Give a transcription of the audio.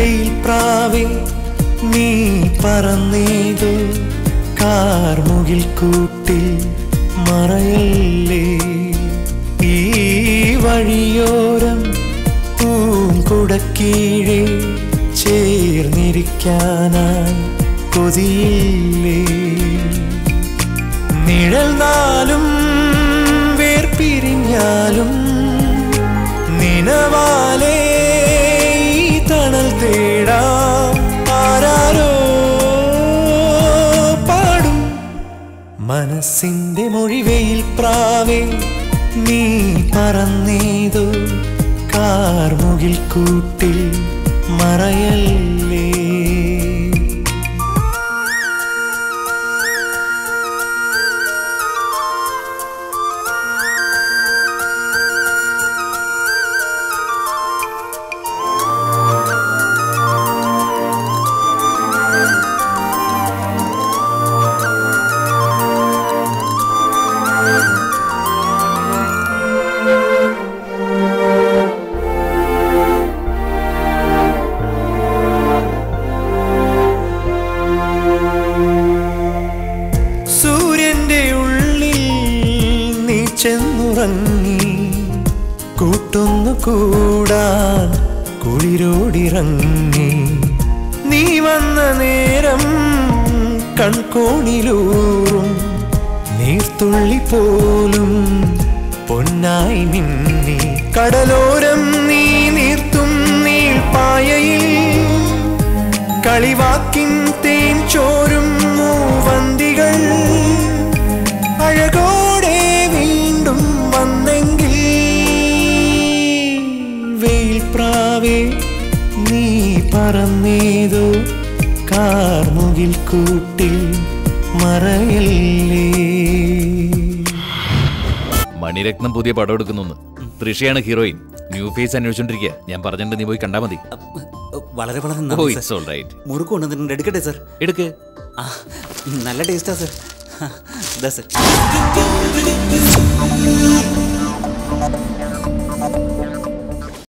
വെയിൽ പ്രാവേ നീ പറന്നേതോ കാർമുകിൽ കൂട്ടിൽ മറയല്ലേ. ഈ വഴിയോരം പൂങ്കുടക്കീഴെ ചേർന്നിരിക്കാനായി കൊതിയില്ലേ. നിഴൽ നാലും വേർപിരിഞ്ഞാലും നിനവാലേ ഈ തണൽ തേടാം. ആരാരോ പാടും മനസ്സിന്റെ മൊഴിവെയിൽ പ്രാവേ നീ പറന്നേതോ കാർമുകിൽ കൂട്ടിൽ മറയല്ലേ. ചെന്നുറങ്ങി കൂട്ടൊന്നു കൂടാൻ കുളിരോടിറങ്ങി. നീ വന്ന നേരം കൺകോണിലൂറും നീർത്തുള്ളി പോലും പൊന്നായി മിന്നി. കടലോരം നീ നീർത്തും നീൾപ്പായയിൽ കളിവാക്കിൻ തേൻ ചോരും മൂവന്തികൾ അഴകോടെ വീണ്ടും വന്നെങ്കിൽ. വെയിൽ പ്രാവേ നീ പറന്നേതോ കാർമുകിൽ കൂട്ടിൽ മറയല്ലേ. മണിരത്നം പുതിയ പടം എടുക്കുന്നു. തൃഷയാണ് ഹീറോയിൻ. ന്യൂ ഫേസ് അന്വേഷിച്ചോണ്ടിരിക്കുക. ഞാൻ പറഞ്ഞിട്ട് നീ പോയി കണ്ടാ മതി. വളരെ വളരെ മുറുക്ക് കൊണ്ടുവന്നിട്ടുണ്ട്. എടുക്കട്ടെ സർ? എടുക്ക്. നല്ല ടേസ്റ്റാ സർ.